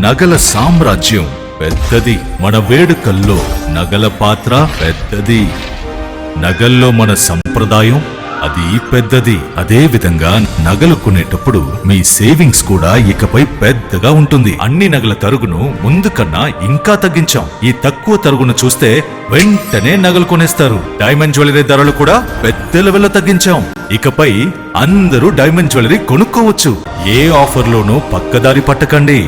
నగల సామ్రాజ్యం పెద్దది, మన వేడుకల్లో నగల పాత్ర పెద్దది, నగల్లో మన సంప్రదాయం అది పెద్దది. అదే విధంగా నగలు కొనేటప్పుడు మీ సేవింగ్స్ కూడా ఇకపై పెద్దగా ఉంటుంది. అన్ని నగల తరుగును ముందు కన్నా ఇంకా తగ్గించాం. ఈ తక్కువ తరుగును చూస్తే వెంటనే నగలు కొనేస్తారు. డైమండ్ జ్యువెలరీ ధరలు కూడా పెద్ద లెవెల్లో తగ్గించాం. ఇకపై అందరూ డైమండ్ జ్యువెలరీ కొనుక్కోవచ్చు. ఏ ఆఫర్లోనూ పక్కదారి పట్టకండి.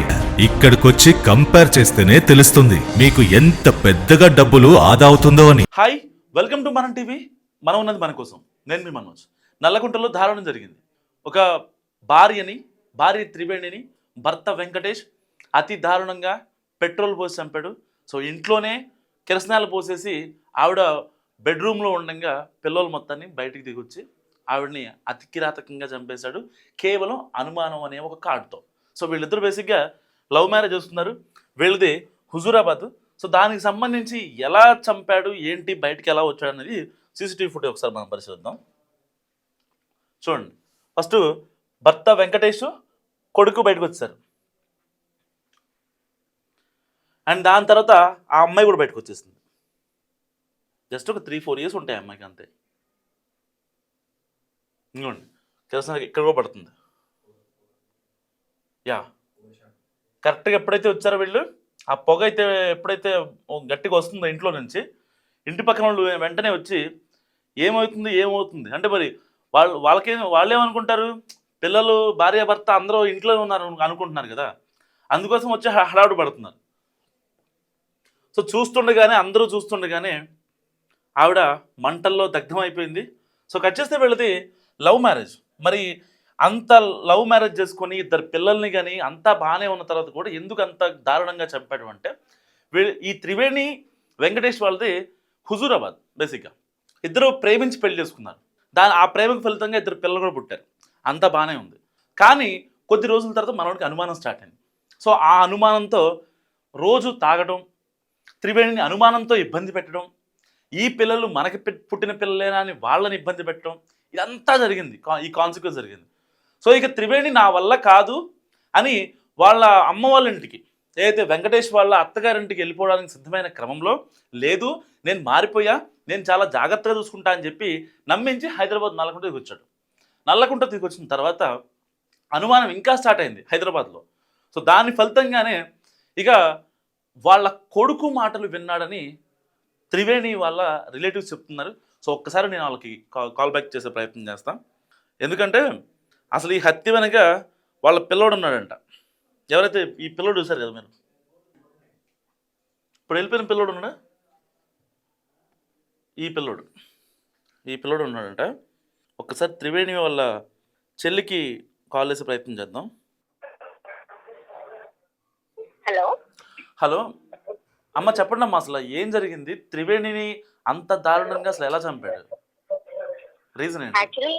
ఇక్కడికొచ్చి కంపేర్ చేస్తేనే తెలుస్తుంది మీకు ఎంత పెద్దగా డబ్బులు ఆదా అవుతుందో అని. హాయ్, వెల్కమ్ టు మనం టీవీ. మనం ఉన్నది మన కోసం. నేను మీ మనోజ్. నల్లకుంటలో దారుణం జరిగింది. ఒక భార్య త్రివేణిని భర్త వెంకటేష్ అతి దారుణంగా పెట్రోల్ పోసి చంపాడు. సో ఇంట్లోనే కిరసనాలు పోసేసి ఆవిడ బెడ్రూమ్లో ఉండగా పిల్లలు మొత్తాన్ని బయటికి దిగొచ్చి ఆవిడని అతి కిరాతకంగా చంపేశాడు, కేవలం అనుమానం అనే ఒక కార్డుతో. సో వీళ్ళిద్దరు బేసిక్గా లవ్ మ్యారేజ్ చేస్తున్నారు. వీళ్ళది హుజూరాబాద్. సో దానికి సంబంధించి ఎలా చంపాడు, ఏంటి, బయటికి ఎలా వచ్చాడు అనేది సీసీటీవీ ఫుటేజ్ ఒకసారి మనం పరిశీలిద్దాం. చూడండి, ఫస్ట్ భర్త వెంకటేష్, కొడుకు బయటకు వచ్చారు. అండ్ దాని తర్వాత ఆ అమ్మాయి కూడా బయటకు వచ్చేసింది. జస్ట్ ఒక 3-4 ఇయర్స్ ఉంటాయి అమ్మాయికి, అంతే. ఇంకోండి, కిరసన ఇక్కడ కూడా పడుతుంది. యా, కరెక్ట్గా ఎప్పుడైతే వచ్చారో వీళ్ళు, ఆ పొగ అయితే ఎప్పుడైతే గట్టిగా వస్తుందో ఇంట్లో నుంచి, ఇంటి పక్కన వాళ్ళు వెంటనే వచ్చి ఏమవుతుంది అంటే, మరి వాళ్ళేమనుకుంటారు, పిల్లలు, భార్య, భర్త అందరూ ఇంట్లో ఉన్నారు అనుకుంటున్నారు కదా, అందుకోసం వచ్చి హడావుడి పడుతున్నారు. సో అందరూ చూస్తుండగానే ఆవిడ మంటల్లో దగ్ధం అయిపోయింది. సో కట్ చేస్తే వీళ్ళది లవ్ మ్యారేజ్. మరి అంత లవ్ మ్యారేజ్ చేసుకొని ఇద్దరు పిల్లల్ని కానీ అంతా బాగానే ఉన్న తర్వాత కూడా ఎందుకు అంత దారుణంగా చంపాడు అంటే, ఈ త్రివేణి వెంకటేష్ వాళ్ళది హుజూరాబాద్. బేసిక్గా ఇద్దరు ప్రేమించి పెళ్లి చేసుకున్నారు. ఆ ప్రేమకు ఫలితంగా ఇద్దరు పిల్లలు కూడా పుట్టారు. అంతా బాగానే ఉంది. కానీ కొద్ది రోజుల తర్వాత మనోడికి అనుమానం స్టార్ట్ అయింది. సో ఆ అనుమానంతో రోజు తాగడం, త్రివేణిని అనుమానంతో ఇబ్బంది పెట్టడం, ఈ పిల్లలు మనకి పుట్టిన పిల్లలేనా అని వాళ్ళని ఇబ్బంది పెట్టడం, ఇదంతా జరిగింది. ఈ కాన్సిక్వెన్స్ జరిగింది. సో ఇక త్రివేణి నా వల్ల కాదు అని వాళ్ళ అమ్మ వాళ్ళ ఇంటికి, ఏదైతే వెంకటేష్ వాళ్ళ అత్తగారింటికి వెళ్ళిపోవడానికి సిద్ధమైన క్రమంలో, లేదు నేను మారిపోయా, నేను చాలా జాగ్రత్తగా చూసుకుంటా అని చెప్పి నమ్మించి హైదరాబాద్ నల్లకుంట దిగొచ్చాడు. నల్లకుంట దిగొచ్చిన తర్వాత అనుమానం ఇంకా స్టార్ట్ అయింది హైదరాబాద్లో. సో దాని ఫలితంగానే ఇక వాళ్ళ కొడుకు మాటలు విన్నాడని త్రివేణి వాళ్ళ రిలేటివ్స్ చెప్తున్నారు. సో ఒక్కసారి నేను వాళ్ళకి కాల్ బ్యాక్ చేసే ప్రయత్నం చేస్తాను. ఎందుకంటే అసలు ఈ హత్య వెనక వాళ్ళ పిల్లోడు ఉన్నాడంట. ఎవరైతే ఈ పిల్లోడు చూశారు కదా మీరు, ఇప్పుడు వెళ్ళిపోయిన పిల్లోడు ఉన్నాడా, ఈ పిల్లోడు ఉన్నాడంట. ఒక్కసారి త్రివేణి వాళ్ళ చెల్లికి కాల్ చేసే ప్రయత్నం చేద్దాం. హలో అమ్మ, చెప్పండి అమ్మా, అసలు ఏం జరిగింది? త్రివేణిని అంత దారుణంగా అసలు ఎలా చంపాడు? రీజన్ ఏంటి? యాక్చువల్లీ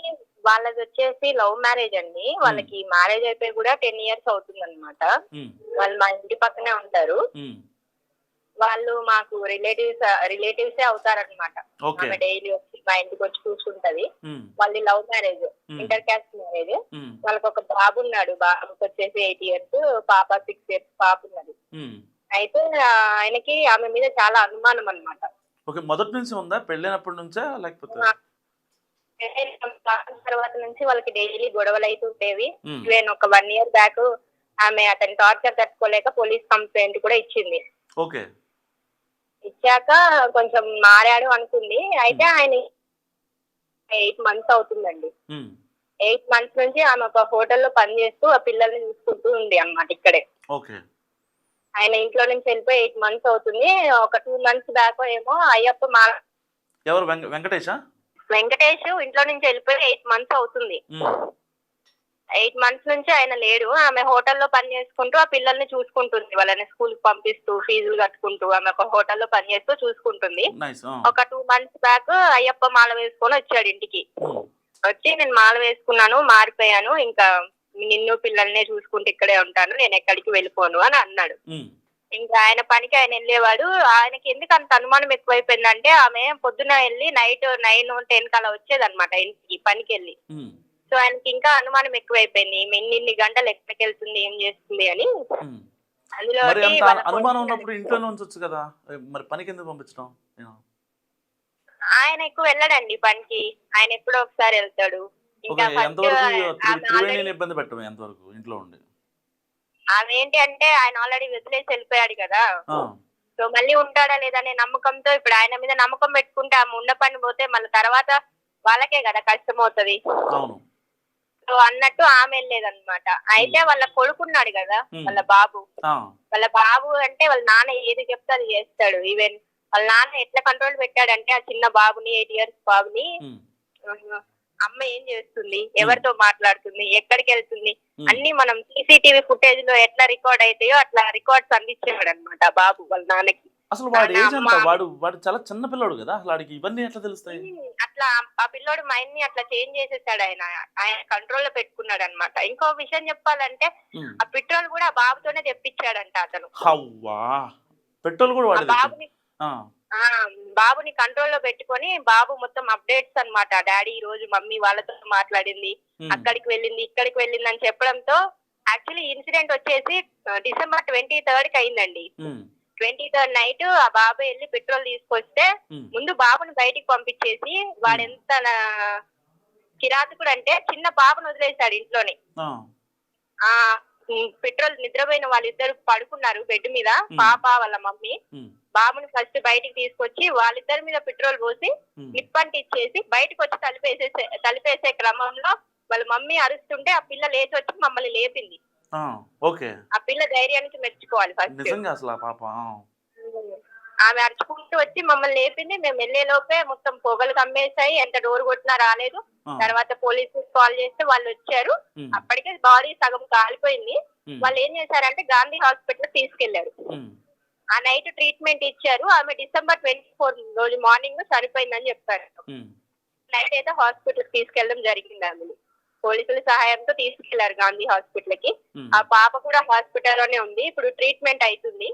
వాళ్ళది వచ్చేసి లవ్ మ్యారేజ్ అండి. వాళ్ళకి మ్యారేజ్ అయిపోయి కూడా 10 ఇయర్స్ అవుతుంది అనమాట. వాళ్ళు మా ఇంటి పక్కనే ఉంటారు. వాళ్ళు మాకు రిలేటివ్సే అవుతారనమాట. ఆమె డైలీ వచ్చి మా ఇంటికి వచ్చి చూసుకుంటది. వాళ్ళది love marriage, inter caste marriage. వాళ్ళకి ఒక బాబు ఉన్నాడు. బాబుకి వచ్చేసి 8 ఇయర్స్, పాప 6 ఇయర్స్ పాప ఉన్నది. అయితే ఆయనకి ఆమె మీద చాలా అనుమానం అనమాట. మొదటి నుంచి ఉందా, పెళ్ళైనప్పటి నుంచా లేకపోతే? తర్వాత నుంచి వాళ్ళకి డైలీ గొడవలు అవుతుంటేవి. ఈవెన్ ఒక 1 ఇయర్ బ్యాక్ ఆమె అతని టార్చర్ తట్టుకోలేక పోలీస్ కంప్లైంట్ కూడా ఇచ్చింది. ఇచ్చాక కొంచెం మారాడు అనుకుంది. అయితే ఆయన 8 మంత్స్ అవుతుందండి. 8 మంత్స్ నుంచి ఆమె ఒక హోటల్లో పనిచేస్తూ ఆ పిల్లల్ని చూసుకుంటూ ఉంది అన్నమాట ఇక్కడే. ఆయన ఇంట్లో నుంచి వెళ్ళిపోయి 8 మంత్స్ అవుతుంది. ఒక 2 మంత్స్ బ్యాక్ ఏమో అయ్యప్ప మాల. ఎవరు? వెంకటేష్ ఇంట్లో నుంచి వెళ్ళిపోయి 8 మంత్స్ అవుతుంది. 8 మంత్స్ నుంచి ఆయన లేడు. ఆమె హోటల్లో పని చేసుకుంటూ ఆ పిల్లల్ని చూసుకుంటుంది. వాళ్ళని స్కూల్ కి పంపిస్తూ, ఫీజులు కట్టుకుంటూ ఆమె ఒక హోటల్లో పని చేస్తూ చూసుకుంటుంది. ఒక 2 మంత్స్ బ్యాక్ అయ్యప్ప మాల వేసుకొని వచ్చాడు ఇంటికి. వచ్చి నేను మాల వేసుకున్నాను, మారిపోయాను, ఇంకా నిన్ను పిల్లల్నే చూసుకుంటూ ఇక్కడే ఉంటాను, నేను ఎక్కడికి వెళ్ళిపోను అని అన్నాడు. ఇంకా ఆయన పనికి ఆయన వెళ్ళేవాడు. ఆయనకి ఎందుకు అంత అనుమానం ఎక్కువైపోయిందంటే, ఆమె పొద్దున వెళ్ళి నైట్ 9-10 కలా వచ్చేదన్నమాట ఇంటికి పనికి వెళ్ళి. సో ఆయనకి ఇంకా అనుమానం ఎక్కువైపోయింది, ఇన్ని గంటలు ఎక్కడికి వెళ్తుంది, ఏం చేస్తుంది అని. అందులో మరి అంత వాళ్ళ అనుమానం కొడుకు ఉన్నప్పుడు ఇంట్లోనే ఉంచొచ్చు కదా, మరి పనికి ఎందుకు పంపించడం? ఆయన ఎక్కువ వెళ్ళడండి పనికి, ఆయన ఎప్పుడో ఒకసారి వెళ్తాడు. ఇంకా ఫస్ట్ ఆమె త్రివేణిని ఆల్రెడీ ఇబ్బంది పెట్టడం ఎంతవరకు ఇంట్లో ఉండి? ఆమె ఏంటి అంటే ఆయన ఆల్రెడీ వదిలేసి వెళ్ళిపోయాడు కదా, ఆ, సో మళ్ళీ ఉంటాడా లేదనే నమ్మకంతో ఇప్పుడు ఆయన మీద నమ్మకం పెట్టుకుంటే ఆమె ఉన్న పని పోతే మళ్ళీ తర్వాత వాళ్ళకే కదా కష్టం అవుతుంది. అవును. సో అన్నట్టు ఆమె వెళ్ళేదన్నమాట. అయితే వాళ్ళ కొడుకున్నాడు కదా, వాళ్ళ బాబు ఆ, వాళ్ళ బాబు అంటే వాళ్ళ నాన్న ఏది చెప్తే అది చేస్తాడు. ఈవెన్ వాళ్ళ నాన్న ఎట్లా కంట్రోల్ పెట్టాడంటే ఆ చిన్న బాబుని 8 years బాబుని అమ్మ ఏం చేస్తుంది, ఎవరితో మాట్లాడుతుంది, ఎక్కడికి వెళ్తుంది అన్ని మనం సీసీటీవీ ఫుటేజ్ లో ఎట్లా రికార్డ్ అవుతాయో అట్లా రికార్డ్స్ అందించేవాడు అనమాట బాబు వాళ్ళ నాన్నకి. అసలు వాడు ఏజ్ ఎంత? వాడు చాలా చిన్న పిల్లోడు కదా, అసలు వాడికి ఇవన్నీ ఎట్లా తెలుస్తాయి? అట్లా ఆ పిల్లోడు మైండ్ ని అట్లా చేంజ్ చేసేసాడు ఆయన, ఆయన కంట్రోల్ లో పెట్టుకున్నాడు అనమాట. ఇంకో విషయం చెప్పాలంటే ఆ పెట్రోల్ కూడా బాబుతోనే తెప్పించాడంట అతను. పెట్రోల్ కూడా వాడే బాబుని బాబుని కంట్రోల్ లో పెట్టుకొని బాబు మొత్తం అప్డేట్స్ అన్నమాట. డాడీ ఈ రోజు మమ్మీ వాళ్ళతో మాట్లాడింది, అక్కడికి వెళ్ళింది, ఇక్కడికి వెళ్ళింది అని చెప్పడంతో యాక్చువల్లీ ఇన్సిడెంట్ వచ్చేసి December 23rd కి అయిందండి. 23rd నైట్ ఆ బాబు వెళ్ళి పెట్రోల్ తీసుకొస్తే ముందు బాబుని బయటికి పంపించేసి వాడెంత కిరాతకుడు అంటే చిన్న బాబుని వదిలేశాడు ఇంట్లోనే. ఆ పెట్రోల్ నిద్రపోయిన వాళ్ళిద్దరు పడుకున్నారు బెడ్ మీద, పాప వాళ్ళ మమ్మీ. బాబుని ఫస్ట్ బయటికి తీసుకొచ్చి వాళ్ళిద్దరి మీద పెట్రోల్ పోసి నిప్పంటి ఇచ్చేసి బయటకు వచ్చి తలిపేసే క్రమంలో వాళ్ళ మమ్మీ అరుస్తుంటే ఆ పిల్ల లేచి వచ్చి మమ్మల్ని లేపింది. ఆ పిల్ల ధైర్యానికి మెచ్చుకోవాలి ఫస్ట్. ఆమె అరుచుకుంటూ వచ్చి మమ్మల్ని లేపింది. మేము వెళ్లే లోపే మొత్తం పొగలు కమ్మేశాయి, ఎంత డోర్ కొట్టినా రాలేదు. తర్వాత పోలీసు కాల్ చేస్తే వాళ్ళు వచ్చారు. అప్పటికే బాడీ సగం కాలిపోయింది. వాళ్ళు ఏం చేశారంటే గాంధీ హాస్పిటల్ తీసుకెళ్లారు. ఆ నైట్ ట్రీట్మెంట్ ఇచ్చారు. ఆమె December 24 రోజు మార్నింగ్ చనిపోయిందని చెప్పారు. నైట్ అయితే హాస్పిటల్ తీసుకెళ్లడం జరిగింది. ఆమెని పోలీసుల సహాయంతో తీసుకెళ్లారు గాంధీ హాస్పిటల్ కి. ఆ పాప కూడా హాస్పిటల్లోనే ఉంది, ఇప్పుడు ట్రీట్మెంట్ అవుతుంది.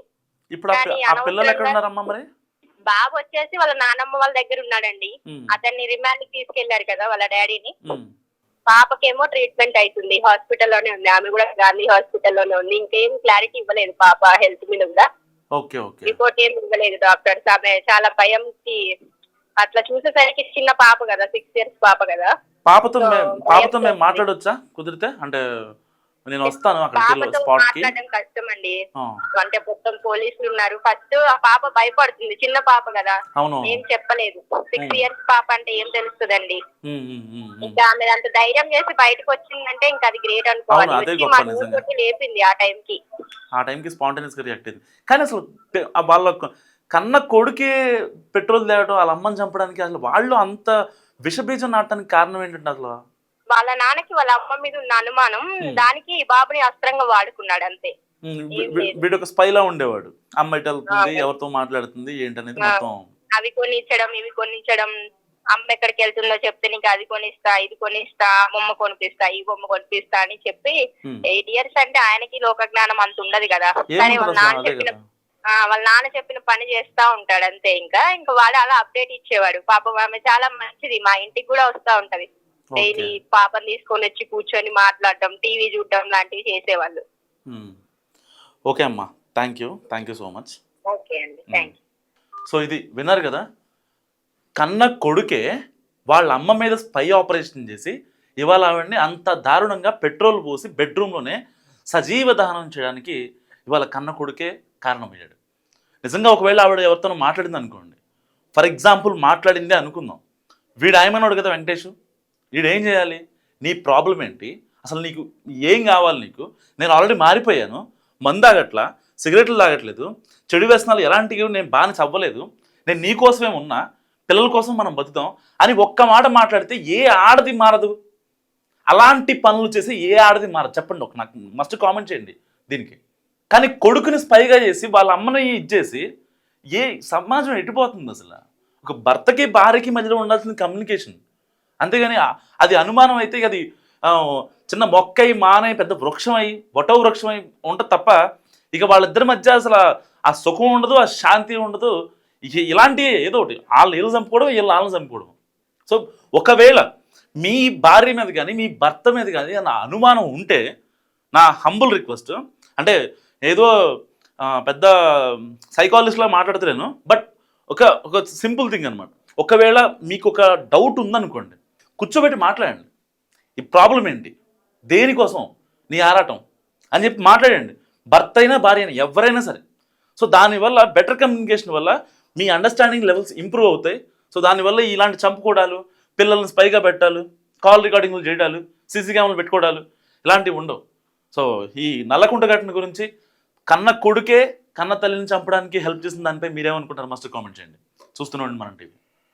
బాబు వచ్చేసి వాళ్ళ నానమ్మ వాళ్ళ దగ్గర ఉన్నాడండి. అతన్ని రిమాండ్ కి తీసుకెళ్లారు కదా వాళ్ళ డాడీని. పాపకేమో ట్రీట్మెంట్ అవుతుంది, హాస్పిటల్లోనే ఉంది. ఆమె కూడా గాంధీ హాస్పిటల్లోనే ఉంది. ఇంకేం క్లారిటీ ఇవ్వలేదు పాప హెల్త్ మీద కూడా, రిపోర్ట్ ఏం ఇవ్వలేదు డాక్టర్స్. ఆమె చాలా భయంకి అట్లా చూసేసరికి చిన్న పాప కదా, 6 years పాప కదా. పాపతో మేము మాట్లాడొచ్చా కుదిరితే? అంటే నేను వస్తాను అక్కడికి, స్పాట్ కి. మాట్లాడడం కష్టం అండి, అంటే మొత్తం పోలీసులు ఉన్నారు. ఫస్ట్ ఆ పాప భయపడుతుంది, చిన్న పాప కదా, ఏం చెప్పలేదు. 6 years పాప అంటే ఏం తెలుస్తుందండి. ఇంకా ఆమె అంత ధైర్యం చేసి బయటకు వచ్చిందంటే ఇంకా అది గ్రేట్ అనుకోవాలి. లేపింది ఆ టైంకి స్పాంటేనియస్ గా రియాక్ట్ అయింది. కానీ అసలు వాళ్ళ కన్న కొడుకే పెట్రోల్ తేవడం, వాళ్ళ అమ్మని చంపడానికి, అసలు వాళ్ళు అంత విషబీజం నాటడానికి కారణం ఏంటంటే అసలు వాళ్ళ నాన్నకి వాళ్ళ అమ్మ మీద ఉన్న అనుమానం, దానికి బాబుని అస్త్రంగా వాడుకున్నాడు అంతే. వీడు ఒక స్పైలా ఉండేవాడు, అమ్మ ఇటు వెళ్తుంది, ఎవరితో మాట్లాడుతుంది ఏంటనేది మొత్తం. అవి కొనిచ్చడం, ఇవి కొనిచ్చడం, అమ్మ ఎక్కడికి వెళ్తుందో చెప్తే నీకు అది కొనిస్తా, ఇది కొనిస్తా, బొమ్మ కొనిపిస్తా, ఈ బొమ్మ కొనిపిస్తా అని చెప్పి 8 years అంటే ఆయనకి లోక జ్ఞానం అంత ఉండదు కదా. కానీ వాళ్ళ నాన్న చెప్పిన పని చేస్తా ఉంటాడు అంతే. ఇంకా వాడు అలా అప్డేట్ ఇచ్చేవాడు. పాపం ఆమె చాలా మంచిది, మా ఇంటికి కూడా వస్తా ఉంటది డైలీ. పాపని తీసుకొని వచ్చి కూర్చొని మాట్లాడటం, టీవీ చూడటం లాంటివి చేసేవాళ్ళు. ఓకే అమ్మా, thank you so much. Okay అండి, థ్యాంక్ యూ. సో ఇది విన్నారు కదా, కన్న కొడుకే వాళ్ళ అమ్మ మీద స్పై ఆపరేషన్ చేసి ఇవాళ ఆవిడని అంత దారుణంగా పెట్రోల్ పోసి బెడ్రూమ్లోనే సజీవ దహనం చేయడానికి ఇవాళ కన్న కొడుకే కారణమయ్యాడు. నిజంగా ఒకవేళ ఆవిడ ఎవరితోనో మాట్లాడింది అనుకోండి, ఫర్ ఎగ్జాంపుల్ మాట్లాడిందే అనుకుందాం, వీడు ఆయమన్నాడు కదా వెంకటేష్, వీడు ఏం చేయాలి, నీ ప్రాబ్లం ఏంటి, అసలు నీకు ఏం కావాలి, నీకు నేను ఆల్రెడీ మారిపోయాను, మందు తాగట్లా, సిగరెట్లు తాగట్లేదు, చెడు వ్యసనాలు ఎలాంటివి నేను బానిస అవ్వలేదు, నేను నీ కోసమే ఉన్నా, పిల్లల కోసం మనం బతుకుతాం అని ఒక్క మాట మాట్లాడితే ఏ ఆడది మారదు? అలాంటి పనులు చేసి ఏ ఆడది మారదు చెప్పండి, నాకు మస్ట్ కామెంట్ చేయండి దీనికి. కానీ కొడుకుని స్పైగా చేసి వాళ్ళ అమ్మని ఇచ్చేసి ఏ సమాజం ఎట్టిపోతుంది? అసలు ఒక భర్తకి భార్యకి మధ్యలో ఉండాల్సిన కమ్యూనికేషన్, అంతేగాని అది అనుమానం అయితే అది చిన్న మొక్కై మానై పెద్ద వృక్షమై వటో వృక్షమై ఉంటుంది తప్ప ఇక వాళ్ళిద్దరి మధ్య అసలు ఆ సుఖం ఉండదు, ఆ శాంతి ఉండదు. ఇలాంటి ఏదో ఒకటి వాళ్ళు వీళ్ళు చంపుకోవడం, వీళ్ళు వాళ్ళని చంపుకోవడం. సో ఒకవేళ మీ భార్య మీద కానీ మీ భర్త మీద కానీ నా అనుమానం ఉంటే నా హంబుల్ రిక్వెస్ట్, అంటే ఏదో పెద్ద సైకాలజిస్ట్లా మాట్లాడతలేను, బట్ ఒక సింపుల్ థింగ్ అనమాట. ఒకవేళ మీకు ఒక డౌట్ ఉందనుకోండి, కూర్చోబెట్టి మాట్లాడండి. ఈ ప్రాబ్లం ఏంటి, దేనికోసం నీ ఆరాటం అని చెప్పి మాట్లాడండి. భర్త అయినా భార్య అయినా ఎవరైనా సరే. సో దానివల్ల బెటర్ కమ్యూనికేషన్ వల్ల మీ అండర్స్టాండింగ్ లెవెల్స్ ఇంప్రూవ్ అవుతాయి. సో దానివల్ల ఇలాంటి చంపుకోవడాలు, పిల్లల్ని స్పైగా పెట్టాలు, కాల్ రికార్డింగ్లు చేయడాలు, సీసీ కెమెరాలు పెట్టుకోవడాలు ఇలాంటివి ఉండవు. సో ఈ నల్లకుంట ఘటన గురించి కన్న కొడుకే కన్న తల్లిని చంపడానికి హెల్ప్ చేసిన దానిపై మీరేమనుకుంటారు? మస్ట్ కామెంట్ చేయండి. చూస్తూనే ఉండండి మనం టీవీ.